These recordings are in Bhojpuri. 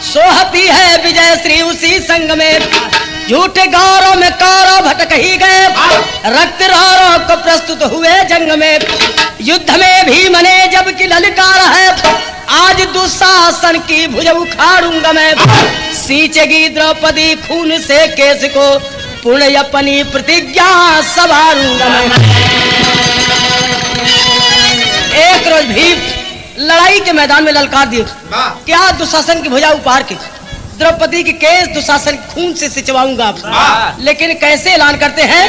सोहती है विजय श्री उसी संग में, झूठे गौरव में कौरव भटक ही गए, रक्त रौरों को प्रस्तुत हुए जंग में। युद्ध में भीम ने जब की ललकार है, आज दुशासन की भुज उखाड़ूंगा मैं। सींचेगी द्रौपदी खून से केस को, पुण्य अपनी प्रतिज्ञा सवारूंगा मैं। एक रोज भीम लड़ाई के मैदान में ललकार दिए, क्या दुशासन की भुजा उपार की, द्रौपदी की केस दुशासन खून से सिंचवाऊंगा आपसे। लेकिन कैसे ऐलान करते हैं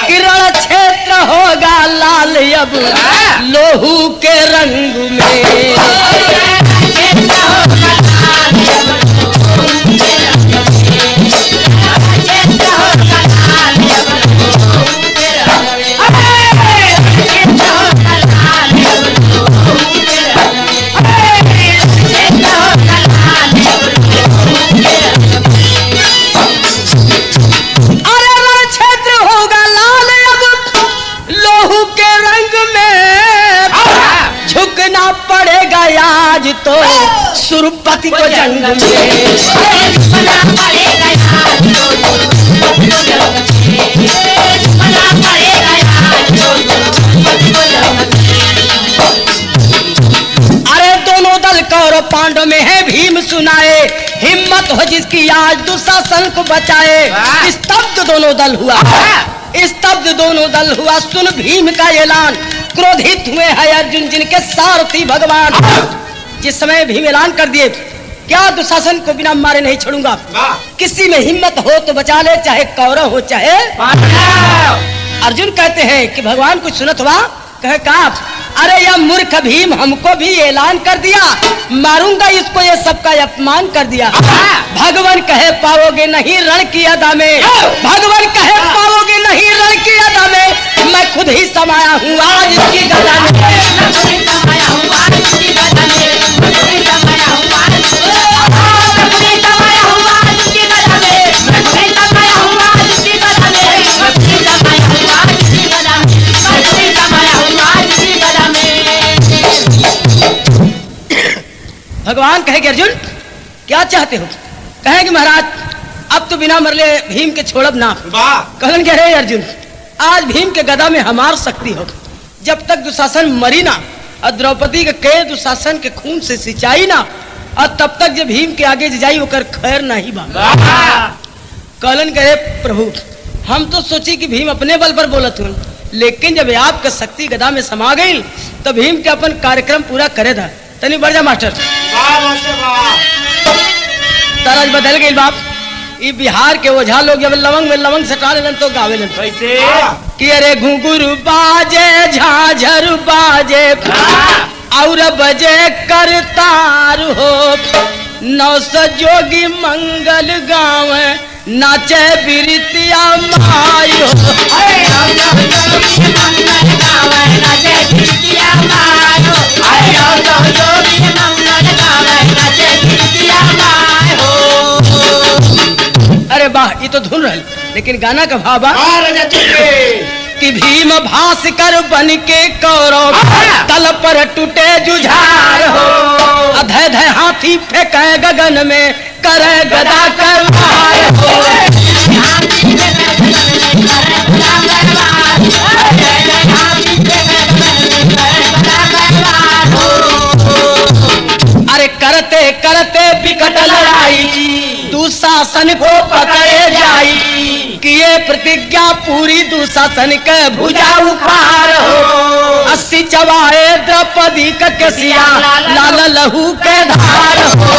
कि रण क्षेत्र होगा लाल अब लोहू के रंग में। आज तो सुरपति को जंग में अरे दोनों दल कौरव पांडव में है, भीम सुनाए हिम्मत हो जिसकी आज दुशासन को बचाए। स्तब्ध दोनों दल हुआ, स्तब्ध दोनों दल हुआ, सुन भीम का ऐलान। क्रोधित हुए है अर्जुन जिनके सारथी भगवान। जिस समय भीम ऐलान कर दिए, क्या दुशासन को बिना मारे नहीं छोड़ूंगा, किसी में हिम्मत हो तो बचा ले, चाहे कौरव हो चाहे। अर्जुन कहते हैं कि भगवान कुछ सुनत हुआ, कहे का अरे यह मूर्ख भीम हमको भी ऐलान कर दिया, मारूंगा इसको, ये सबका अपमान कर दिया। भगवान कहे पाओगे नहीं रण की अदा में, भगवान कहे पाओगे नहीं रण की अदा में, मैं खुद ही समाया हूँ आज इसकी गदा में। भगवान कहेंगे अर्जुन क्या चाहते हो, कहेंगे महाराज अब तो बिना मरले भीम के छोड़ब ना। कहन कह रहे अर्जुन आज भीम के गदा में हमार शक्ति हो, जब तक दुशासन मरी ना और द्रौपदी के दुशासन के खून से सिंचाई ना, और तब तक जब भीम के आगे जाई होकर खैर नहीं बा। कहलन कहे प्रभु हम तो सोची कि भीम अपने बल पर बोलत हूँ, लेकिन जब आपका शक्ति गदा में समा गई तो भीम के अपन कार्यक्रम पूरा करे था। तनी बढ़ जा मास्टर, तरज बदल गई बाप। ये बिहार के ओझा लोग जब लवंग में लवंग सटा लेन तो गावे लेन कैसे कि अरे घुंघरू बाजे झाझर बाजे और बजे करतार हो, नौस जोगी मंगल गाँव नाचे बिरतिया माई हो। अरे वाह ये तो धुन रही, लेकिन गाना का भाव कि भीम भास्कर बन के कौरव तल पर टूटे जुझार हो, अधय धय हाथी फेंके गगन में करे गदा कर मार हो। अरे करते करते विकट लड़ाई दुशासन को पकड़े जाई, कि ये प्रतिज्ञा पूरी दुशासन के भुजा उखाड़ हो। 80 चवाए द्रौपदी का केसिया लाल लहू के धार हो।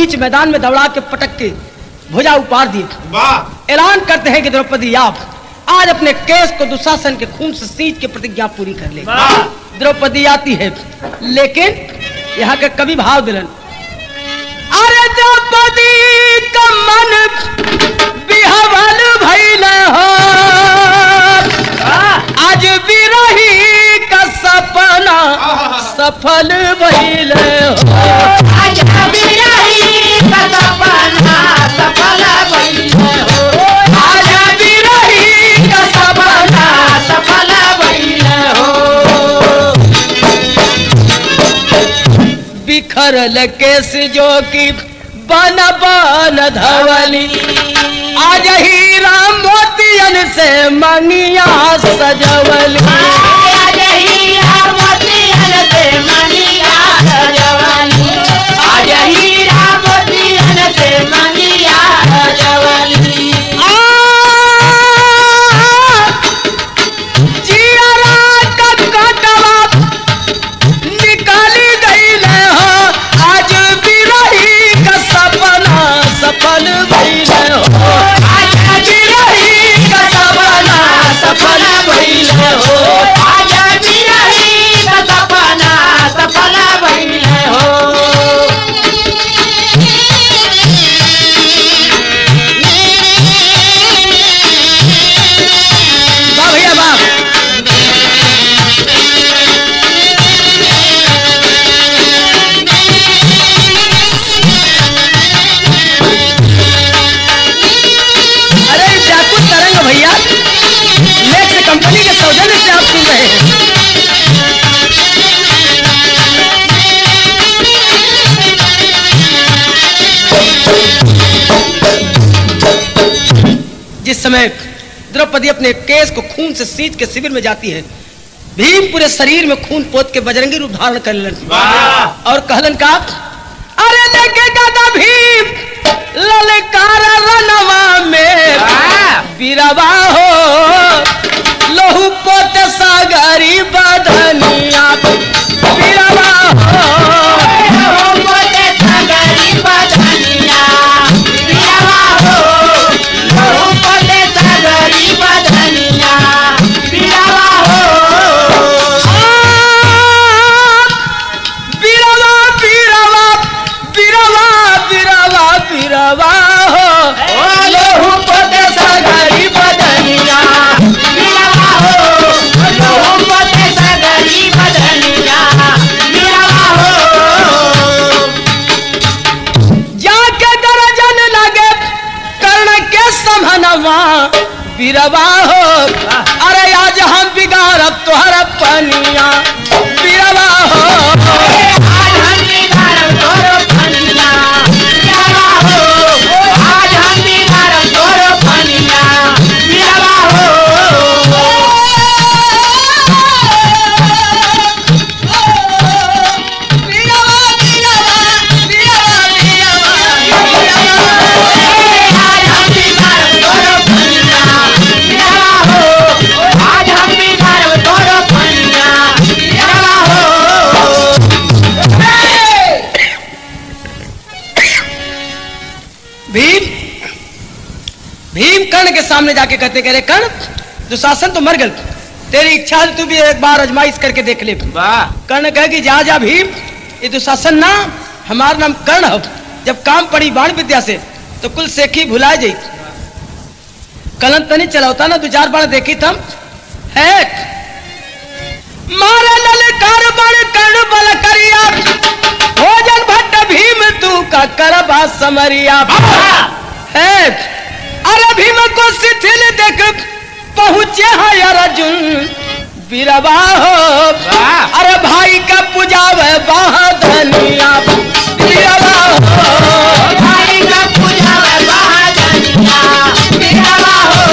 बीच मैदान में दौड़ा के पटक के भुजा उपार दिए। ऐलान करते हैं कि द्रौपदी आप आज अपने केस को दुशासन के खून से सींच के प्रतिज्ञा पूरी कर ले। द्रौपदी आती है, लेकिन यहाँ के कवि भाव दिलन, अरे द्रौपदी का मन बिहवल भइल हो, आज बिरही का सपना सफल भइल हो, आज बिरही का सपना सफल भइल हो, आज बिरही का सपना सफल भइल हो। बिखरल केस जो की बन बन धवली, आज हीरा मोतियन से मंगिया सजवली, आज हीरा मोतियन से मंगिया सजवली, आज हीरा मोतियन से मंगिया सजवली। जियरा का कटवा निकाली गईल हो, आज बिरही का सपना सफल भइल हो, आज बिरही का सपना सफल भइल हो, आज बिरही का सपना सफल भइल हो। वाह भैया वाह। अरे व्याकुल तरंग भैया नेक्स्ट कंपनी के सौजन्य से आप सुन रहे हैं। जिस समय द्रौपदी अपने केस को खून से सींच के शिविर में जाती है, भीम पूरे शरीर में खून पोत के बजरंगी रूप धारण कर लेन और कहलन का, अरे लेके गदा भीम ललकार रनवा में बीरवा हो, लोहू पोत सागरी बदनिया बीरवा हो, मोते सागरी बदनिया बीरवा हो, मोते सागरी बदनिया बीरवा हो। बीरवा बीरवा बीरवा बीरवा बीरवा हो, लोहू पोत सागरी बदनिया बीरवा हो, मोते सागरी बदनिया बीरवा हो। जाके दर्जन लगे कर्ण के समहनवा बीरवा हो, अरे आज हम बिगाड़ब तोहर पनिया बीरवा हो, आज हम बिगाड़ब तोरो पनिया बीरवा हो, आज हम बिगाड़ब तोरो पनिया बीरवा हो। आज हम बिगाड़ब तोरो पनिया बीरवा हो, आज हम बिगाड़ब तोरो पनिया बीरवा हो। भीम भीम कर्ण के सामने जाके कहते कह रहे, कर्ण दुशासन तो मर गल, तेरी इच्छा है तू भी एक बार आजमाइश करके देख ले। कर्ण कहे कि जा जा भीम, ये दुशासन ना हमारा नाम कर्ण हो, जब काम पड़ी बाण विद्या से तो कुल सेखी भुला जाई, कलम तनी चलावता ना, दो चार बार देखी थम है मारे ललकार बड़ कर्ण बल करिया, भोजन भट्ट भीम तू का करबा समरिया है, अरे भीम को शिथिल देख पहुंचे है अर्जुन बीरवा हो, अरे भाई का पूजावे बहादनिया बीरवा हो, भाई का पूजावे बहादनिया बीरवा हो,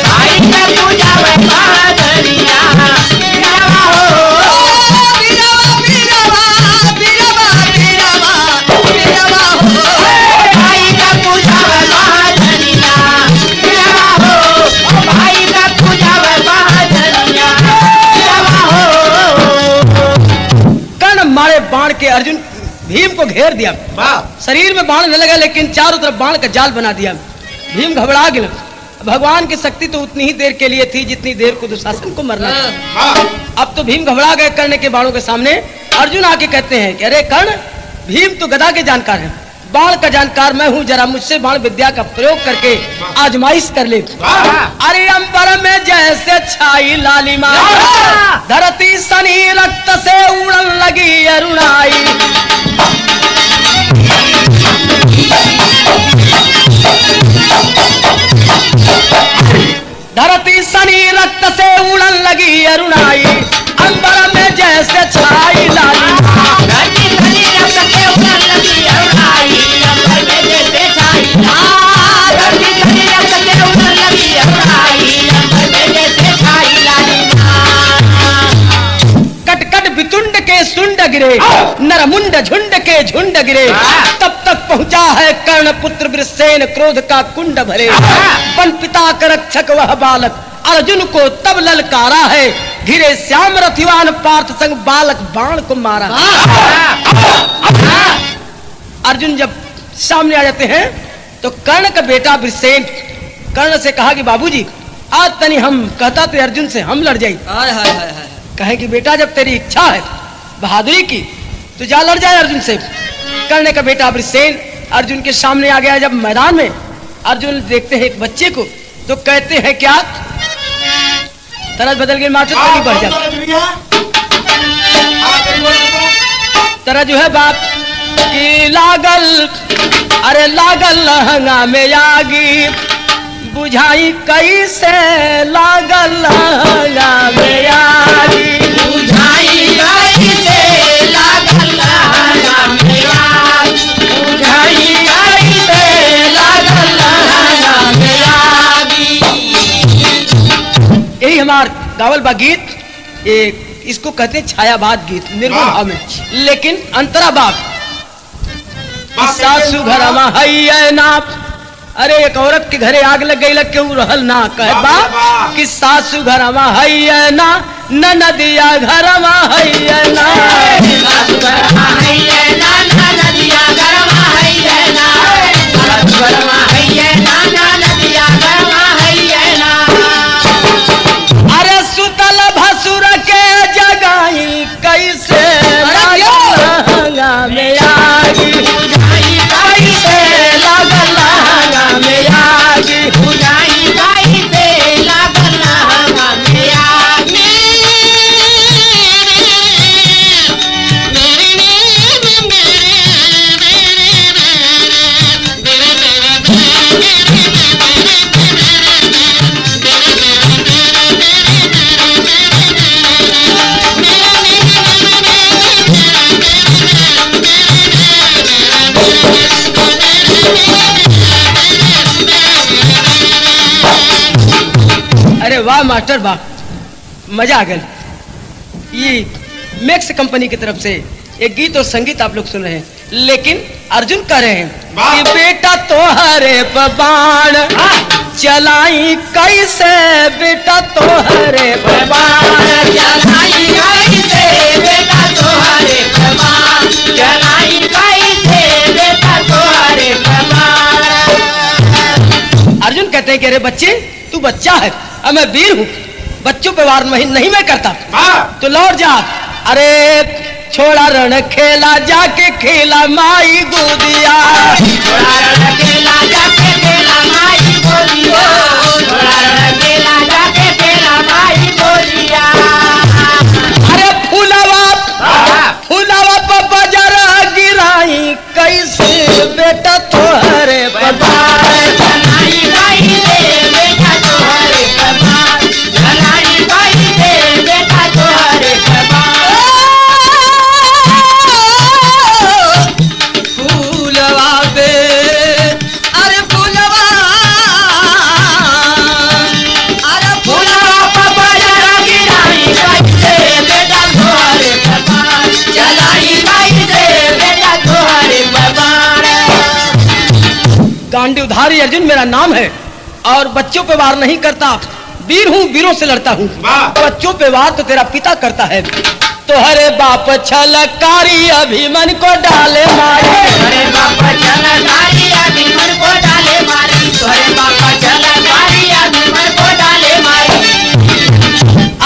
भाई का पूजावे बहादनिया बीरवा हो। बीरवा बीरवा बीरवा बीरवा हो, भाई का पूजावे बहादनिया बीरवा हो, भाई का पूजावे बहादनिया बीरवा हो। कर्ण मारे बाण के अर्जुन भीम को घेर दिया, शरीर में बाण न लगा, लेकिन चारों तरफ बाण का जाल बना दिया। भीम घबरा गया। भगवान की शक्ति तो उतनी ही देर के लिए थी जितनी देर को दुशासन को मरना था। अब तो भीम घबरा गए कर्ण के बाणों के सामने। अर्जुन आके कहते हैं कि अरे कर्ण, भीम तो गदा के जानकार है, बाण का जानकार मैं हूँ, जरा मुझसे बाण विद्या का प्रयोग करके आजमाइश कर ले। अरे अंबर में जैसे छाई लालिमा, धरती सनी रक्त से उड़न लगी अरुणाई। धरती सनी रक्त से उड़न लगी अरुणाई, अंबर में जैसे छाई लालिमा। धरती सनी रक्त से उड़न लगी अरुणाई, अंबर में जैसे छाई लालिमा। धरती सनी रक्त से उड़न लगी अरुणाई, अंबर में जैसे छाई लालिमा। कट कट बितुंड के सुंड गिरे, नरमुंड झुंड के झुंड गिरे। तब तक पहुंचा है कर्ण पुत्र वृषसेन, क्रोध का कुंड भरे। वन पिता का रक्षक वह बालक, अर्जुन को तब ललकारा है। घिरे श्याम रथिवान पार्थ संग, बालक बाण को मारा। अर्जुन जब सामने आ जाते हैं तो कर्ण का बेटा वृषसेन कर्ण से कहा कि बाबूजी, आज तनी हम कहता थे अर्जुन से हम लड़ जाई। कहे कि बेटा, जब तेरी इच्छा है बहादुरी की तो जा लड़ जाए अर्जुन से। कर्ण का बेटा वृषसेन अर्जुन के सामने आ गया। जब मैदान में अर्जुन देखते हैं एक बच्चे को तो कहते हैं क्या, तरह बदल गई, मात्र तभी बढ़ जाता तरह जो है बाप की लागल। अरे लागल लहंगा में आगी, बुझाई कैसे लागल लहंगा में आगी। बुझाई कैसे लागल लहंगा में आगी, बुझाई कैसे लागल लहंगा में आगी। यही हमार गावल बा गीत, इसको कहते हैं छायावाद गीत, निर्गुण भाव में, लेकिन अंतरा बाप सासू घरमा है ना। अरे एक औरत के घरे आग लग गई, लग क्यों रहल ना, कहे बाप कि सासू घरमा है ना, नदिया घरमा है ना। सासू घरमा है ना, नदिया घरमा है ना। सासू घरमा है ना, नदिया घरमा है ना। अरे सुतल भसुर के जगाई कैसे लहंगा में आगी। बुझाई कैसे लागल लहंगा में आगी, बुझाई कैसे लागल लहंगा में आगी। अरे वाह मास्टर वाह, मजा आ गया। ये मैक्स कंपनी की तरफ से एक गीत और संगीत आप लोग सुन रहे हैं, लेकिन अर्जुन कह रहे हैं कि बेटा तोहरे बाण चलाई कैसे, बेटा तोहरे बाण चलाई कैसे, बेटा तोहरे बाण चलाई कैसे, बेटा तोहरे बाण। अर्जुन कहते हैं कि अरे बच्चे, तू बच्चा है और मैं वीर हूँ, बच्चों पे वार नहीं मैं करता, तो लौट जा। अरे छोड़ा रण खेला जाके खेला माई गोदिया। छोड़ा रण खेला जाके खेला माई गोदिया, छोड़ा रण खेला जाके खेला माई गोदिया। अरे फूलवा पर बजरा गिराई कैसे, बेटा तोहरे बाण चलाई कैसे, बेटा तोहरे बाण चलाई कैसे, बेटा तोहरे बाण। फूलवा पे, अरे फूलवा, अरे फूलवा पर बजरा गिराई कैसे, बेटा तोहरे बाण चलाई कैसे, बेटा तोहरे बाण। गांडीवधारी अर्जुन मेरा नाम है और बच्चों पे वार नहीं करता, वीर हूँ, वीरों से लड़ता हूँ। बच्चों पे वार तो तेरा पिता करता है। तोहरे बाप छलकारी अभिमन को डाले मारे। तोरे बाप छलकारी अभिमन को डाले मारी। तोरे बाप छलकारी अभिमन को डाले मारी।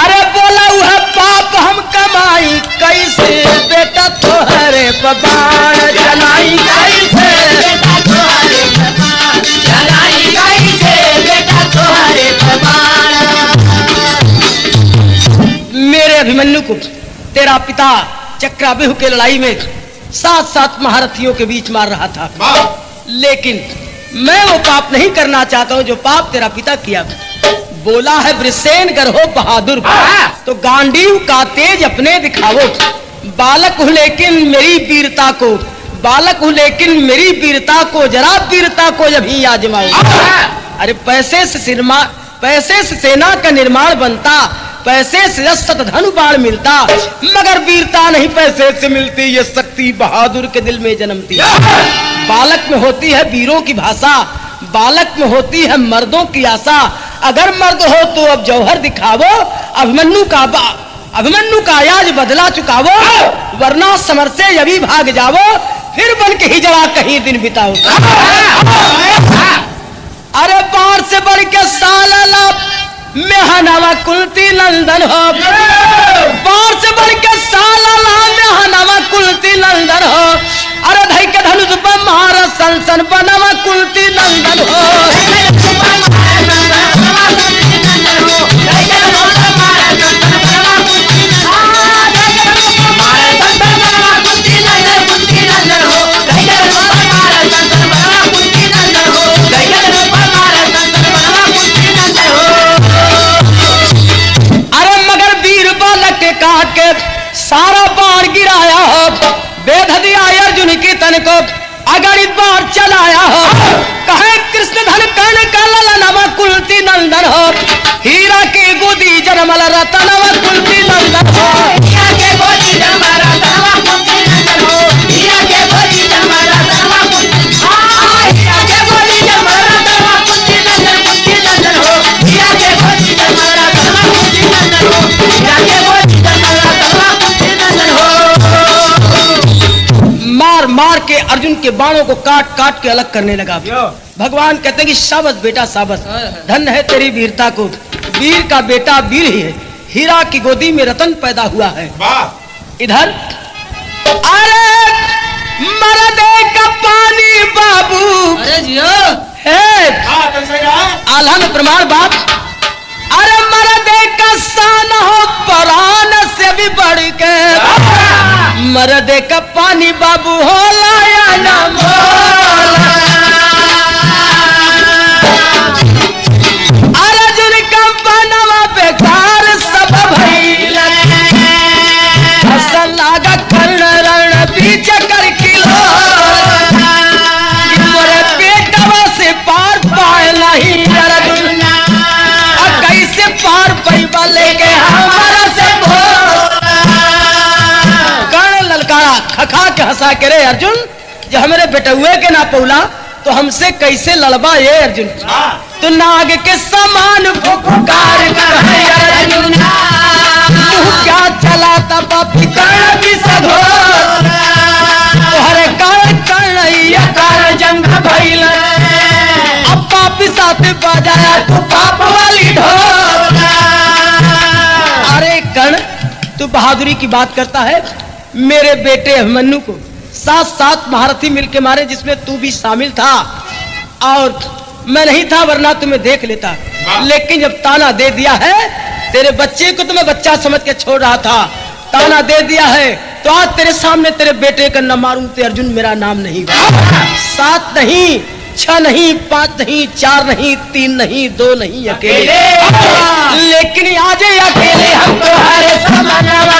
अरे बोला वह पाप हम कमाई कैसे बेटा तोहरे बाण चलाई कैसे। बेटा तोहरे बाण चलाई कैसे। बेटा तोहरे बाण। मेरे अभिमन्यु को तेरा पिता चक्राव्यूह के लड़ाई में 7 महारथियों के बीच मार रहा था, लेकिन मैं वो पाप नहीं करना चाहता हूँ जो पाप तेरा पिता किया। बोला है वृषेण गर्हो बहादुर, तो गांडीव का तेज अपने दिखावो। बालक हूँ लेकिन मेरी वीरता को, बालक हूँ लेकिन मेरी वीरता को जरा वीरता को अभी आजमाओ। अरे पैसे से सेना का निर्माण बनता, पैसे से शतधनु बाण मिलता, मगर वीरता नहीं पैसे से मिलती, ये शक्ति बहादुर के दिल में जन्मती। बालक में होती है वीरों की भाषा, बालक में होती है मर्दों की आशा। अगर मर्द हो तो अब जौहर दिखावो, अभिमन्यु का आज बदला चुकावो, वरना समर से अभी भाग जावो, फिर बन के हिजड़ा कहीं दिन बिताओ। अरे बाढ़ से बढ़ के साला मेहनवा कुलती नंदन हो, बाढ़ से बढ़ के साला मेहनवा कुलती नंदन हो। अरे धई के धनुष पर मारा सन बनवा कुलती नंदन हो। के सारा बाण गिराया हो, वेद दिया अर्जुन की तन को अगणित बाण चलाया हो। कहे कृष्ण धन कर्ण का ललनवा कुलती नंदन हो, हीरा के गोदी जन्मल रतनवा कुलती नंदन हो। हीरा के गोदी जन्मल रतनवा कुलती नंदन हो। हीरा के गोदी जन्मल रतनवा कुलती, हीरा के गोदी जन्मल रतनवा कुलती नंदन हो। हीरा के गोदी जन्मल रतनवा कुलती नंदन हो। हीरा के गोदी जन्मल रतनवा कुलती नंदन हो। मार मार के अर्जुन के बाणों को काट काट के अलग करने लगा। भगवान कहते हैं कि शाबाश बेटा शाबाश, धन है तेरी वीरता को, वीर का बेटा वीर ही है, हीरा की गोदी में रतन पैदा हुआ है। इधर अरे मरदे का पानी बाबू, अरे जियो आल्हा में प्रमाण बाप। अरे मरदे का सान हो परान से भी बढ़ के, मरदे का पानी बाबू हो लाया ना मोला। अर्जुन का बनवा बेकार सब भइल, फसल लागा कर्ण रण बीच कर किलो। मोरे पेटवा से पार पाए नहीं अर्जुन, कैसे पार पैबा लेके हमारा से कर्ण ललकारा खखा के हंसा के, रे अर्जुन जो हमारे बेटुए के ना पौला तो हमसे कैसे लड़बा ये अर्जुन। तो नाग के समान फुफकार कर अर्जुन, तू क्या चलाता पापी कर्ण भी सधो। तोहरे कारण जंग भइल, अब पापी साथ बजाया तू पाप वाली ढोल। अरे कर्ण तू बहादुरी की बात करता है, मेरे बेटे अभिमन्यु को 7 महारथी मिलके मारे, जिसमें तू भी शामिल था, और मैं नहीं था वरना तुम्हें देख लेता। लेकिन जब ताना दे दिया है, तेरे बच्चे को तो मैं बच्चा समझ के छोड़ रहा था, ताना दे दिया है तो आज तेरे सामने तेरे बेटे का न मारूं तो अर्जुन मेरा नाम नहीं। 7 नहीं, 6 नहीं, 5 नहीं, 4 नहीं, 3 नहीं, 2 नहीं, अकेले। लेकिन आज अकेले हम तुम्हारे समनवा,